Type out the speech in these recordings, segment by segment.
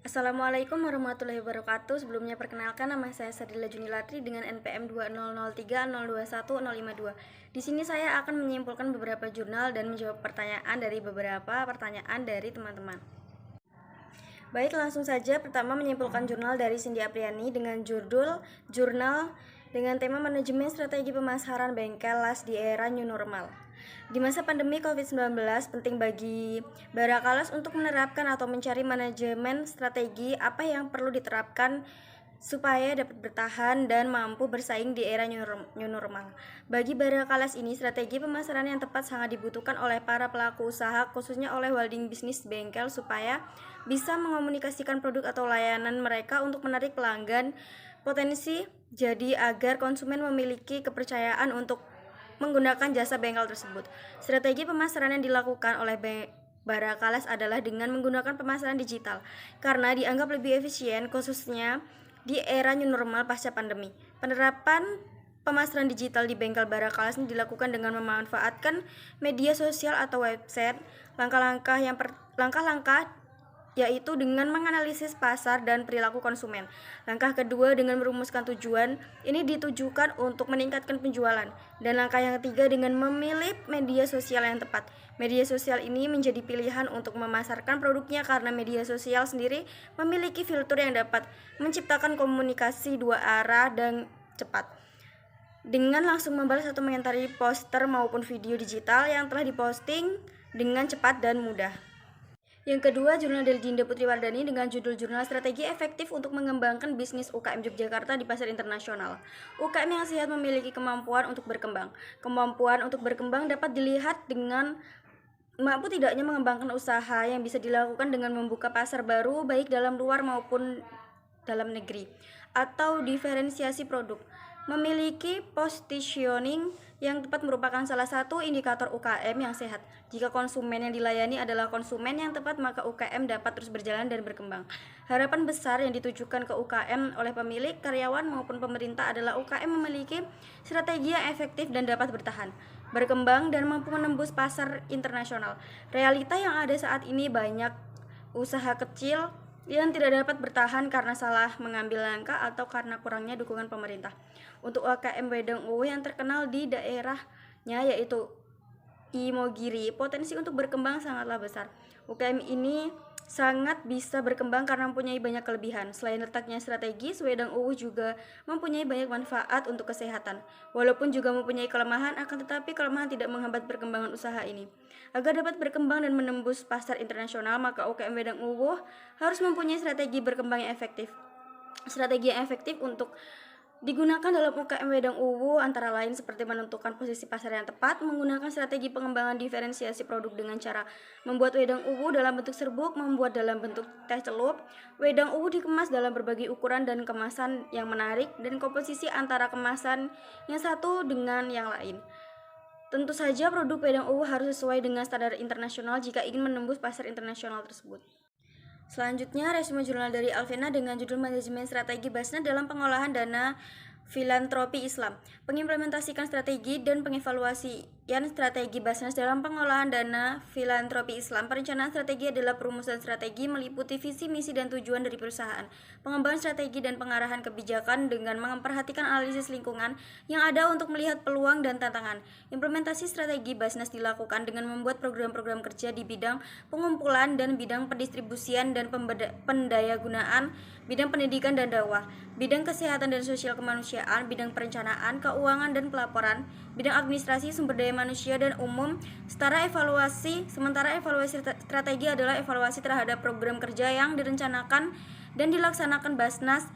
Assalamualaikum warahmatullahi wabarakatuh. Sebelumnya perkenalkan, nama saya Sadila Junilatri dengan NPM 2003021052. Di sini saya akan menyimpulkan beberapa jurnal dan menjawab pertanyaan dari beberapa pertanyaan dari teman-teman. Baik, langsung saja. Pertama, menyimpulkan jurnal dari Cindy Apriani dengan judul Jurnal dengan tema Manajemen Strategi Pemasaran Bengkel Las di Era New Normal. Di masa pandemi COVID-19, penting bagi Barakalas untuk menerapkan atau mencari manajemen strategi apa yang perlu diterapkan supaya dapat bertahan dan mampu bersaing di era new normal. Bagi Barakalas ini, strategi pemasaran yang tepat sangat dibutuhkan oleh para pelaku usaha, khususnya oleh holding bisnis bengkel, supaya bisa mengomunikasikan produk atau layanan mereka untuk menarik pelanggan potensi, jadi agar konsumen memiliki kepercayaan untuk menggunakan jasa bengkel tersebut. Strategi pemasaran yang dilakukan oleh Barakalas adalah dengan menggunakan pemasaran digital karena dianggap lebih efisien, khususnya di era new normal pasca pandemi. Penerapan pemasaran digital di bengkel Barakalas ini dilakukan dengan memanfaatkan media sosial atau website. Langkah-langkah yaitu dengan menganalisis pasar dan perilaku konsumen. Langkah kedua dengan merumuskan tujuan, ini ditujukan untuk meningkatkan penjualan. Dan langkah yang ketiga dengan memilih media sosial yang tepat. Media sosial ini menjadi pilihan untuk memasarkan produknya karena media sosial sendiri memiliki fitur yang dapat menciptakan komunikasi dua arah dan cepat, dengan langsung membalas atau mengomentari poster maupun video digital yang telah diposting dengan cepat dan mudah. Yang kedua, jurnal dari Dinda Putri Wardani dengan judul Jurnal Strategi Efektif untuk Mengembangkan Bisnis UKM Yogyakarta di Pasar Internasional. UKM yang sehat memiliki kemampuan untuk berkembang. Kemampuan untuk berkembang dapat dilihat dengan mampu tidaknya mengembangkan usaha yang bisa dilakukan dengan membuka pasar baru baik dalam luar maupun dalam negeri, atau diferensiasi produk. Memiliki positioning yang tepat merupakan salah satu indikator UKM yang sehat. Jika konsumen yang dilayani adalah konsumen yang tepat, maka UKM dapat terus berjalan dan berkembang. Harapan besar yang ditujukan ke UKM oleh pemilik, karyawan maupun pemerintah adalah UKM memiliki strategi yang efektif dan dapat bertahan, berkembang, dan mampu menembus pasar internasional. Realita yang ada saat ini, banyak usaha kecil yang tidak dapat bertahan karena salah mengambil langkah atau karena kurangnya dukungan pemerintah. Untuk UKM Wedang Uwu yang terkenal di daerahnya yaitu Imogiri, potensi untuk berkembang sangatlah besar. UKM ini sangat bisa berkembang karena mempunyai banyak kelebihan. Selain letaknya strategis, Wedang Uwu juga mempunyai banyak manfaat untuk kesehatan. Walaupun juga mempunyai kelemahan, akan tetapi kelemahan tidak menghambat perkembangan usaha ini. Agar dapat berkembang dan menembus pasar internasional, maka UKM Wedang Uwu harus mempunyai strategi berkembang yang efektif. Strategi yang efektif untuk digunakan dalam UKM Wedang Uwu antara lain seperti menentukan posisi pasar yang tepat, menggunakan strategi pengembangan diferensiasi produk dengan cara membuat Wedang Uwu dalam bentuk serbuk, membuat dalam bentuk teh celup. Wedang Uwu dikemas dalam berbagai ukuran dan kemasan yang menarik, dan komposisi antara kemasan yang satu dengan yang lain. Tentu saja produk Wedang Uwu harus sesuai dengan standar internasional jika ingin menembus pasar internasional tersebut. Selanjutnya, resume jurnal dari Alvena dengan judul Manajemen Strategi Basnas dalam Pengolahan Dana Filantropi Islam. Pengimplementasikan strategi dan pengevaluasian strategi Basnas dalam pengolahan dana filantropi Islam. Perencanaan strategi adalah perumusan strategi meliputi visi, misi, dan tujuan dari perusahaan. Pengembangan strategi dan pengarahan kebijakan dengan memperhatikan analisis lingkungan yang ada untuk melihat peluang dan tantangan. Implementasi strategi Basnas dilakukan dengan membuat program-program kerja di bidang pengumpulan dan bidang pendistribusian dan pendayagunaan, bidang pendidikan dan dakwah, bidang kesehatan dan sosial kemanusiaan, bidang perencanaan, keuangan dan pelaporan, bidang administrasi, sumber daya manusia dan umum. Sementara evaluasi strategi adalah evaluasi terhadap program kerja yang direncanakan dan dilaksanakan Basnas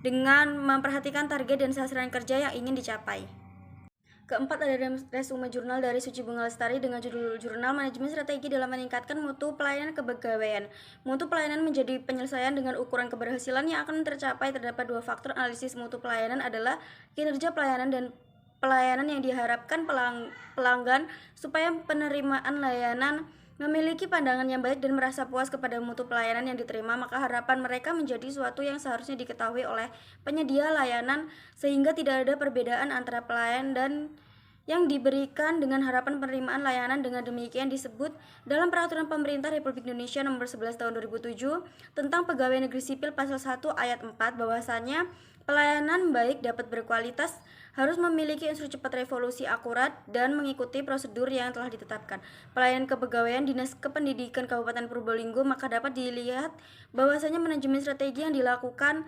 dengan memperhatikan target dan sasaran kerja yang ingin dicapai. Keempat, ada resume jurnal dari Suci Bunga Lestari dengan judul Jurnal Manajemen Strategi dalam Meningkatkan Mutu Pelayanan Kepegawaian. Mutu pelayanan menjadi penyelesaian dengan ukuran keberhasilan yang akan tercapai. Terdapat dua faktor analisis mutu pelayanan adalah kinerja pelayanan dan pelayanan yang diharapkan pelanggan supaya penerimaan layanan memiliki pandangan yang baik dan merasa puas kepada mutu pelayanan yang diterima, maka harapan mereka menjadi suatu yang seharusnya diketahui oleh penyedia layanan sehingga tidak ada perbedaan antara pelayan dan yang diberikan dengan harapan penerimaan layanan. Dengan demikian disebut dalam Peraturan Pemerintah Republik Indonesia Nomor 11 Tahun 2007 tentang Pegawai Negeri Sipil Pasal 1 Ayat 4 bahwasanya pelayanan baik dapat berkualitas harus memiliki unsur cepat revolusi akurat dan mengikuti prosedur yang telah ditetapkan. Pelayanan kepegawaian Dinas Kependidikan Kabupaten Probolinggo maka dapat dilihat bahwasanya manajemen strategi yang dilakukan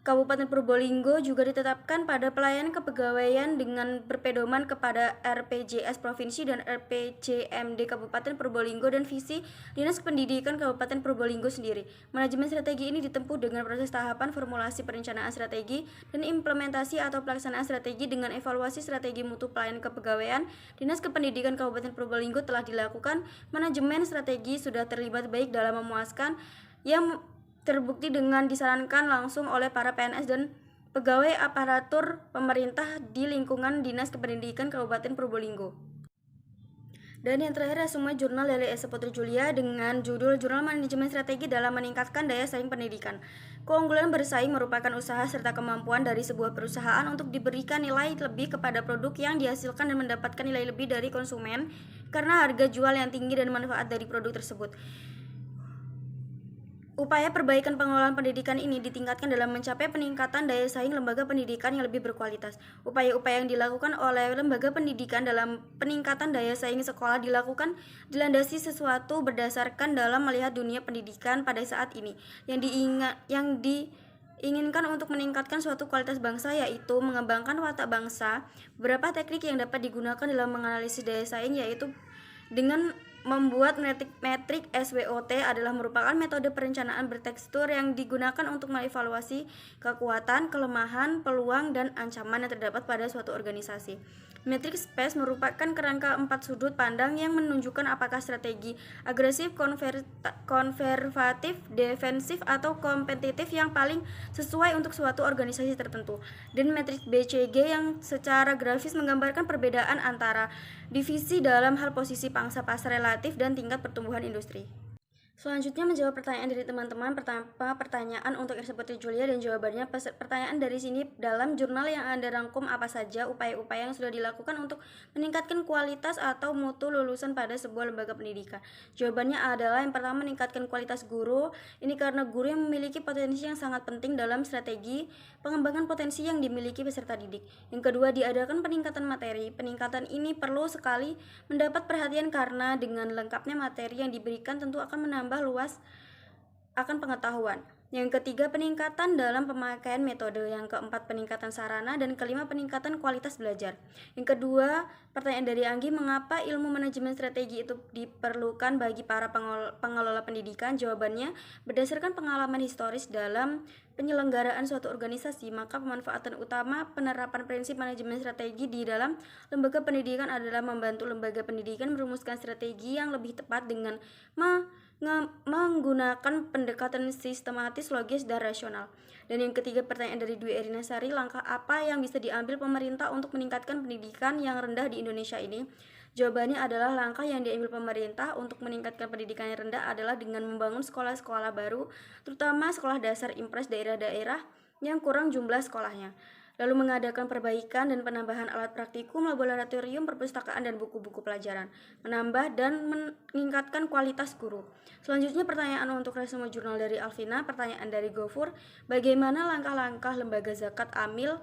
Kabupaten Probolinggo juga ditetapkan pada pelayanan kepegawaian dengan berpedoman kepada RPJS Provinsi dan RPJMD Kabupaten Probolinggo dan visi Dinas Pendidikan Kabupaten Probolinggo sendiri. Manajemen strategi ini ditempuh dengan proses tahapan formulasi perencanaan strategi dan implementasi atau pelaksanaan strategi dengan evaluasi strategi mutu pelayanan kepegawaian. Dinas Kependidikan Kabupaten Probolinggo telah dilakukan. Manajemen strategi sudah terlibat baik dalam memuaskan yang terbukti dengan disarankan langsung oleh para PNS dan pegawai aparatur pemerintah di lingkungan Dinas Kependidikan Kabupaten Probolinggo. Dan yang terakhir semua jurnal dari S. Putri Julia dengan judul Jurnal Manajemen Strategi dalam Meningkatkan Daya Saing Pendidikan. Keunggulan bersaing merupakan usaha serta kemampuan dari sebuah perusahaan untuk diberikan nilai lebih kepada produk yang dihasilkan dan mendapatkan nilai lebih dari konsumen karena harga jual yang tinggi dan manfaat dari produk tersebut. Upaya perbaikan pengelolaan pendidikan ini ditingkatkan dalam mencapai peningkatan daya saing lembaga pendidikan yang lebih berkualitas. Upaya-upaya yang dilakukan oleh lembaga pendidikan dalam peningkatan daya saing sekolah dilandasi sesuatu berdasarkan dalam melihat dunia pendidikan pada saat ini. Yang diinginkan untuk meningkatkan suatu kualitas bangsa yaitu mengembangkan watak bangsa. Beberapa teknik yang dapat digunakan dalam menganalisis daya saing yaitu dengan membuat metrik SWOT adalah merupakan metode perencanaan bertekstur yang digunakan untuk mengevaluasi kekuatan, kelemahan, peluang, dan ancaman yang terdapat pada suatu organisasi. Metrik SPACE merupakan kerangka 4 sudut pandang yang menunjukkan apakah strategi agresif, konservatif, defensif, atau kompetitif yang paling sesuai untuk suatu organisasi tertentu. Dan metrik BCG yang secara grafis menggambarkan perbedaan antara divisi dalam hal posisi pangsa pasar relatif dan tingkat pertumbuhan industri. Selanjutnya menjawab pertanyaan dari teman-teman. Pertama, pertanyaan untuk Ersa Putri Julia dan jawabannya. Pertanyaan dari sini, dalam jurnal yang Anda rangkum apa saja upaya-upaya yang sudah dilakukan untuk meningkatkan kualitas atau mutu lulusan pada sebuah lembaga pendidikan? Jawabannya adalah yang pertama, meningkatkan kualitas guru. Ini karena guru yang memiliki potensi yang sangat penting dalam strategi pengembangan potensi yang dimiliki peserta didik. Yang kedua, diadakan peningkatan materi. Peningkatan ini perlu sekali mendapat perhatian karena dengan lengkapnya materi yang diberikan tentu akan menambah luas akan pengetahuan. Yang ketiga, peningkatan dalam pemakaian metode. Yang keempat, peningkatan sarana. Dan kelima, peningkatan kualitas belajar. Yang kedua, pertanyaan dari Anggi, mengapa ilmu manajemen strategi itu diperlukan bagi para pengelola pendidikan? Jawabannya, berdasarkan pengalaman historis dalam penyelenggaraan suatu organisasi, maka pemanfaatan utama penerapan prinsip manajemen strategi di dalam lembaga pendidikan adalah membantu lembaga pendidikan merumuskan strategi yang lebih tepat dengan menggunakan pendekatan sistematis, logis, dan rasional. Dan yang ketiga, pertanyaan dari Dwi Erina Sari, langkah apa yang bisa diambil pemerintah untuk meningkatkan pendidikan yang rendah di Indonesia ini? Jawabannya adalah langkah yang diambil pemerintah untuk meningkatkan pendidikan yang rendah adalah dengan membangun sekolah-sekolah baru, terutama sekolah dasar impres daerah-daerah yang kurang jumlah sekolahnya. Lalu mengadakan perbaikan dan penambahan alat praktikum, laboratorium, perpustakaan, dan buku-buku pelajaran, menambah dan meningkatkan kualitas guru. Selanjutnya pertanyaan untuk resume jurnal dari Alvina. Pertanyaan dari Gofur, bagaimana langkah-langkah lembaga zakat amil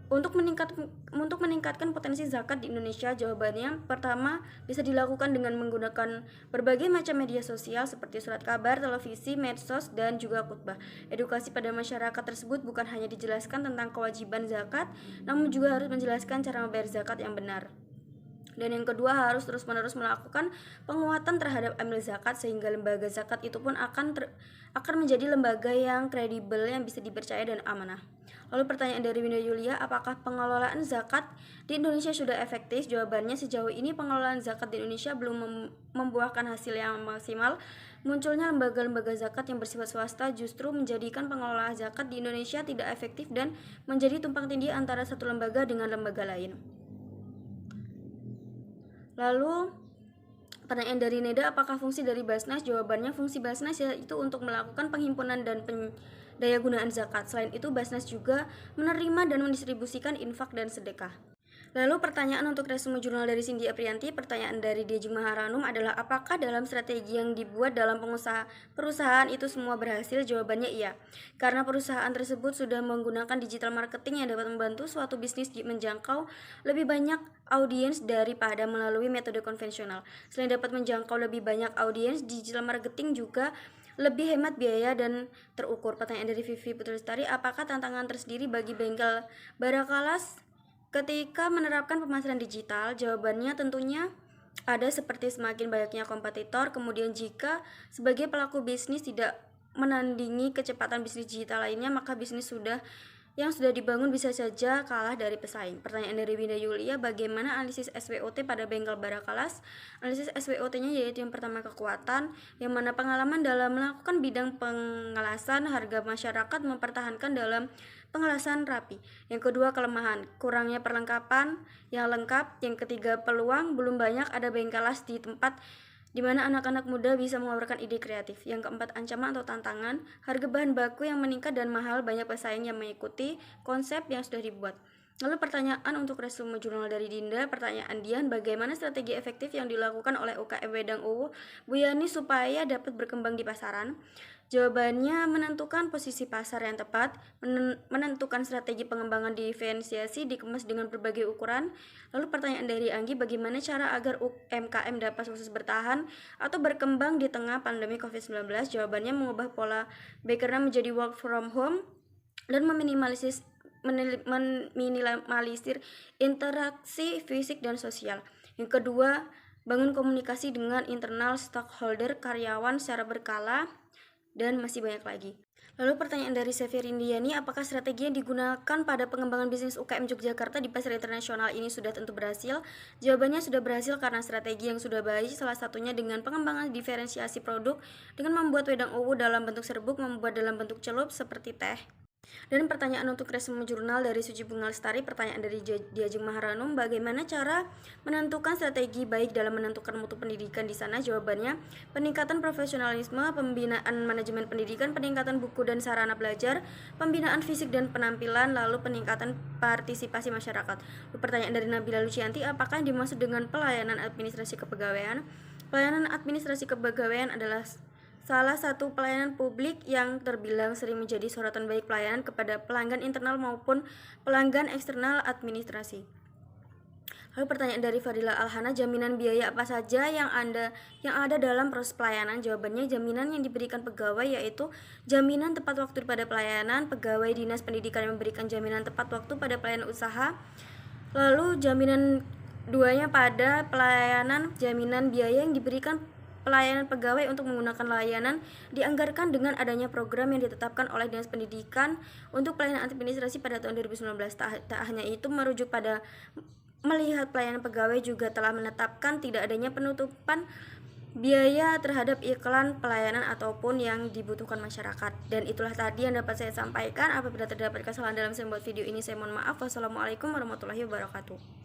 untuk meningkatkan potensi zakat di Indonesia? Jawabannya, pertama, bisa dilakukan dengan menggunakan berbagai macam media sosial seperti surat kabar, televisi, medsos, dan juga khutbah. Edukasi pada masyarakat tersebut bukan hanya dijelaskan tentang kewajiban zakat, namun juga harus menjelaskan cara membayar zakat yang benar. Dan yang kedua, harus terus-menerus melakukan penguatan terhadap amil zakat sehingga lembaga zakat itu pun akan menjadi lembaga yang kredibel, yang bisa dipercaya dan amanah. Lalu pertanyaan dari Winda Yulia, apakah pengelolaan zakat di Indonesia sudah efektif? Jawabannya, sejauh ini pengelolaan zakat di Indonesia belum membuahkan hasil yang maksimal. Munculnya lembaga-lembaga zakat yang bersifat swasta justru menjadikan pengelolaan zakat di Indonesia tidak efektif dan menjadi tumpang tindih antara satu lembaga dengan lembaga lain. Lalu pertanyaan dari Neda, apakah fungsi dari Basnas? Jawabannya, fungsi Basnas yaitu untuk melakukan penghimpunan dan daya gunaan zakat. Selain itu, Basnas juga menerima dan mendistribusikan infak dan sedekah. Lalu pertanyaan untuk resume jurnal dari Cindy Aprianti, pertanyaan dari Diajeng Maharanum adalah apakah dalam strategi yang dibuat dalam perusahaan itu semua berhasil? Jawabannya iya. Karena perusahaan tersebut sudah menggunakan digital marketing yang dapat membantu suatu bisnis menjangkau lebih banyak audiens daripada melalui metode konvensional. Selain dapat menjangkau lebih banyak audiens, digital marketing juga lebih hemat biaya dan terukur. Pertanyaan dari Vivi Putristari, apakah tantangan tersendiri bagi bengkel Barakalas ketika menerapkan pemasaran digital? Jawabannya tentunya ada, seperti semakin banyaknya kompetitor. Kemudian jika sebagai pelaku bisnis tidak menandingi kecepatan bisnis digital lainnya, maka bisnis yang sudah dibangun bisa saja kalah dari pesaing. Pertanyaan dari Winda Yulia, bagaimana analisis SWOT pada bengkel Barakalas? Analisis SWOT-nya yaitu yang pertama kekuatan, yang mana pengalaman dalam melakukan bidang pengelasan harga masyarakat mempertahankan dalam pengelasan rapi. Yang kedua kelemahan, kurangnya perlengkapan yang lengkap. Yang ketiga peluang, belum banyak ada bengkelas di tempat di mana anak-anak muda bisa mengeluarkan ide kreatif. Yang keempat ancaman atau tantangan, harga bahan baku yang meningkat dan mahal, banyak pesaing yang mengikuti konsep yang sudah dibuat. Lalu pertanyaan untuk resume jurnal dari Dinda, pertanyaan Dian, bagaimana strategi efektif yang dilakukan oleh UKM Wedang Uwu Bu Yani supaya dapat berkembang di pasaran? Jawabannya menentukan posisi pasar yang tepat, menentukan strategi pengembangan diferensiasi, dikemas dengan berbagai ukuran. Lalu pertanyaan dari Anggi, bagaimana cara agar UMKM dapat sukses bertahan atau berkembang di tengah pandemi COVID-19? Jawabannya mengubah pola bekerja menjadi work from home dan meminimalisir interaksi fisik dan sosial. Yang kedua, bangun komunikasi dengan internal stakeholder, karyawan secara berkala, dan masih banyak lagi. Lalu pertanyaan dari Severindiani, apakah strategi yang digunakan pada pengembangan bisnis UKM Yogyakarta di pasar internasional ini sudah tentu berhasil? Jawabannya sudah berhasil karena strategi yang sudah baik, salah satunya dengan pengembangan diferensiasi produk dengan membuat wedang uwu dalam bentuk serbuk, membuat dalam bentuk celup seperti teh. Dan pertanyaan untuk resume jurnal dari Suci Bunga Lestari, pertanyaan dari Diajeng Maharanum, bagaimana cara menentukan strategi baik dalam menentukan mutu pendidikan di sana? Jawabannya, peningkatan profesionalisme, pembinaan manajemen pendidikan, peningkatan buku dan sarana belajar, pembinaan fisik dan penampilan, lalu peningkatan partisipasi masyarakat. Lalu pertanyaan dari Nabila Lucianti, apakah yang dimaksud dengan pelayanan administrasi kepegawaian? Pelayanan administrasi kepegawaian adalah salah satu pelayanan publik yang terbilang sering menjadi sorotan, baik pelayanan kepada pelanggan internal maupun pelanggan eksternal administrasi. Lalu pertanyaan dari Fadila Alhana, jaminan biaya apa saja yang ada dalam proses pelayanan? Jawabannya, jaminan yang diberikan pegawai yaitu jaminan tepat waktu pada pelayanan. Pegawai dinas pendidikan yang memberikan jaminan tepat waktu pada pelayanan usaha. Lalu jaminan duanya pada pelayanan, jaminan biaya yang diberikan pelayanan pegawai untuk menggunakan layanan dianggarkan dengan adanya program yang ditetapkan oleh Dinas Pendidikan untuk pelayanan administrasi pada tahun 2019. Tak hanya itu, merujuk pada melihat pelayanan pegawai juga telah menetapkan tidak adanya penutupan biaya terhadap iklan pelayanan ataupun yang dibutuhkan masyarakat. Dan itulah tadi yang dapat saya sampaikan. Apabila terdapat kesalahan dalam saya membuat video ini, saya mohon maaf. Wassalamualaikum warahmatullahi wabarakatuh.